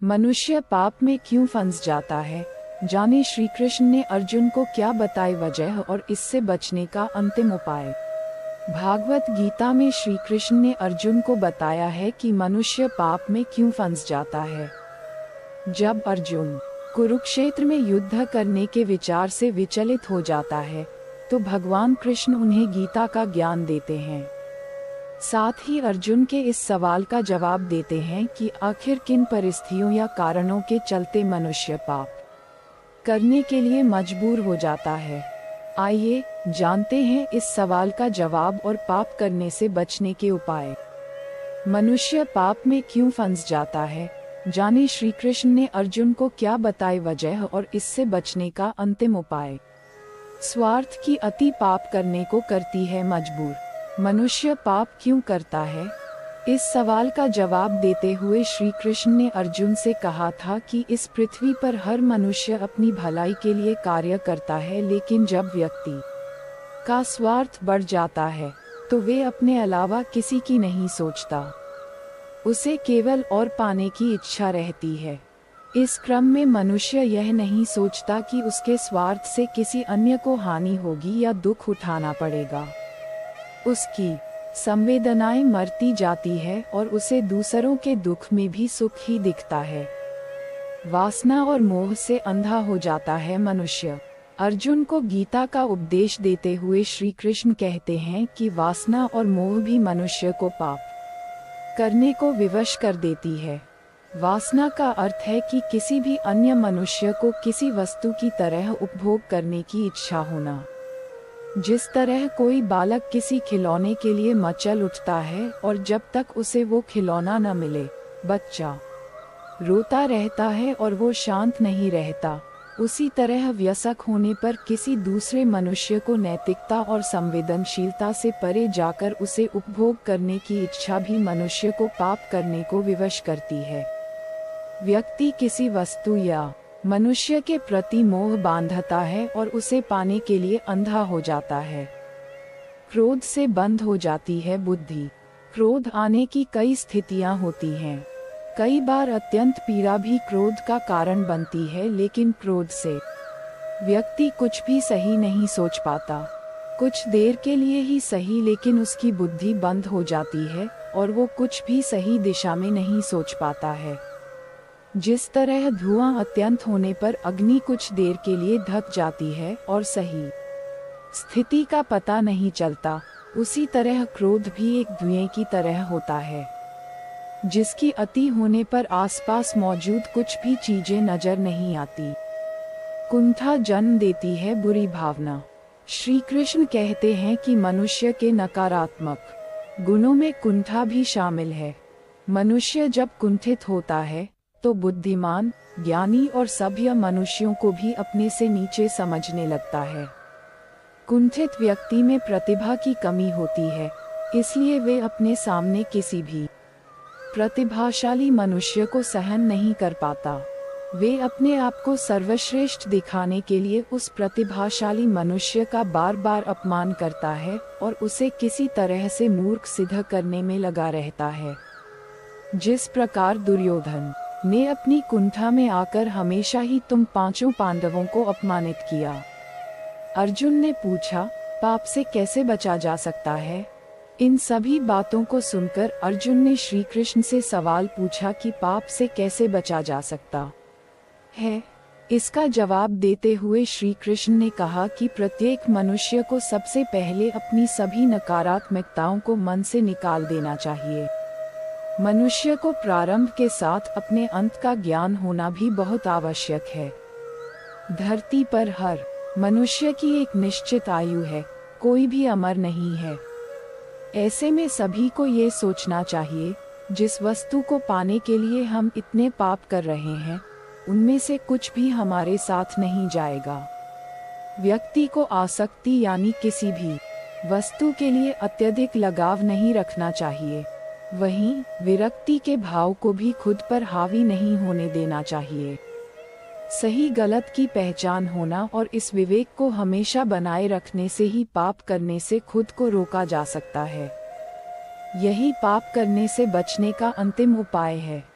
मनुष्य पाप में क्यों फंस जाता है, जाने श्री कृष्ण ने अर्जुन को क्या बताई वजह और इससे बचने का अंतिम उपाय। भागवत गीता में श्री कृष्ण ने अर्जुन को बताया है कि मनुष्य पाप में क्यों फंस जाता है। जब अर्जुन कुरुक्षेत्र में युद्ध करने के विचार से विचलित हो जाता है, तो भगवान कृष्ण उन्हें गीता का ज्ञान देते हैं। साथ ही अर्जुन के इस सवाल का जवाब देते हैं कि आखिर किन परिस्थितियों या कारणों के चलते मनुष्य पाप करने के लिए मजबूर हो जाता है। आइए जानते हैं इस सवाल का जवाब और पाप करने से बचने के उपाय। मनुष्य पाप में क्यों फंस जाता है, जाने श्री कृष्ण ने अर्जुन को क्या बताई वजह और इससे बचने का अंतिम उपाय। स्वार्थ की अति पाप करने को करती है मजबूर। मनुष्य पाप क्यों करता है, इस सवाल का जवाब देते हुए श्री कृष्ण ने अर्जुन से कहा था कि इस पृथ्वी पर हर मनुष्य अपनी भलाई के लिए कार्य करता है, लेकिन जब व्यक्ति का स्वार्थ बढ़ जाता है तो वे अपने अलावा किसी की नहीं सोचता, उसे केवल और पाने की इच्छा रहती है। इस क्रम में मनुष्य यह नहीं सोचता कि उसके स्वार्थ से किसी अन्य को हानि होगी या दुख उठाना पड़ेगा। उसकी संवेदनाएं मरती जाती है और उसे दूसरों के दुख में भी सुख ही दिखता है। वासना और मोह से अंधा हो जाता है मनुष्य। अर्जुन को गीता का उपदेश देते हुए श्री कृष्ण कहते हैं कि वासना और मोह भी मनुष्य को पाप करने को विवश कर देती है। वासना का अर्थ है कि किसी भी अन्य मनुष्य को किसी वस्तु की तरह उपभोग करने की इच्छा होना। जिस तरह कोई बालक किसी खिलौने के लिए मचल उठता है और जब तक उसे वो खिलौना न मिले बच्चा रोता रहता है और वो शांत नहीं रहता, उसी तरह व्यसक होने पर किसी दूसरे मनुष्य को नैतिकता और संवेदनशीलता से परे जाकर उसे उपभोग करने की इच्छा भी मनुष्य को पाप करने को विवश करती है। व्यक्ति किसी वस्तु या मनुष्य के प्रति मोह बांधता है और उसे पाने के लिए अंधा हो जाता है। क्रोध से बंद हो जाती है बुद्धि। क्रोध आने की कई स्थितियां होती हैं। कई बार अत्यंत पीड़ा भी क्रोध का कारण बनती है, लेकिन क्रोध से व्यक्ति कुछ भी सही नहीं सोच पाता। कुछ देर के लिए ही सही, लेकिन उसकी बुद्धि बंद हो जाती है और वो कुछ भी सही दिशा में नहीं सोच पाता है। जिस तरह धुआं अत्यंत होने पर अग्नि कुछ देर के लिए ढक जाती है और सही स्थिति का पता नहीं चलता, उसी तरह क्रोध भी एक धुएं की तरह होता है, जिसकी अति होने पर आसपास मौजूद कुछ भी चीजें नजर नहीं आती। कुंठा जन्म देती है बुरी भावना। श्री कृष्ण कहते हैं कि मनुष्य के नकारात्मक गुणों में कुंठा भी शामिल है। मनुष्य जब कुंठित होता है तो बुद्धिमान, ज्ञानी और सभ्य मनुष्यों को भी अपने से नीचे समझने लगता है। कुंठित व्यक्ति में प्रतिभा की कमी होती है, इसलिए वे अपने सामने किसी भी प्रतिभाशाली मनुष्य को सहन नहीं कर पाता। वे अपने आप को सर्वश्रेष्ठ दिखाने के लिए उस प्रतिभाशाली मनुष्य का बार बार अपमान करता है और उसे किसी तरह से मूर्ख सिद्ध करने में लगा रहता है। जिस प्रकार दुर्योधन ने अपनी कुंठा में आकर हमेशा ही तुम पांचों पांडवों को अपमानित किया। अर्जुन ने पूछा, पाप से कैसे बचा जा सकता है? इन सभी बातों को सुनकर अर्जुन ने श्री कृष्ण से सवाल पूछा कि पाप से कैसे बचा जा सकता है। इसका जवाब देते हुए श्री कृष्ण ने कहा कि प्रत्येक मनुष्य को सबसे पहले अपनी सभी नकारात्मकताओं को मन से निकाल देना चाहिए। मनुष्य को प्रारंभ के साथ अपने अंत का ज्ञान होना भी बहुत आवश्यक है। धरती पर हर मनुष्य की एक निश्चित आयु है, कोई भी अमर नहीं है। ऐसे में सभी को ये सोचना चाहिए, जिस वस्तु को पाने के लिए हम इतने पाप कर रहे हैं, उनमें से कुछ भी हमारे साथ नहीं जाएगा। व्यक्ति को आसक्ति यानी किसी भी वस्तु के लिए अत्यधिक लगाव नहीं रखना चाहिए। वहीं विरक्ति के भाव को भी खुद पर हावी नहीं होने देना चाहिए। सही गलत की पहचान होना और इस विवेक को हमेशा बनाए रखने से ही पाप करने से खुद को रोका जा सकता है। यही पाप करने से बचने का अंतिम उपाय है।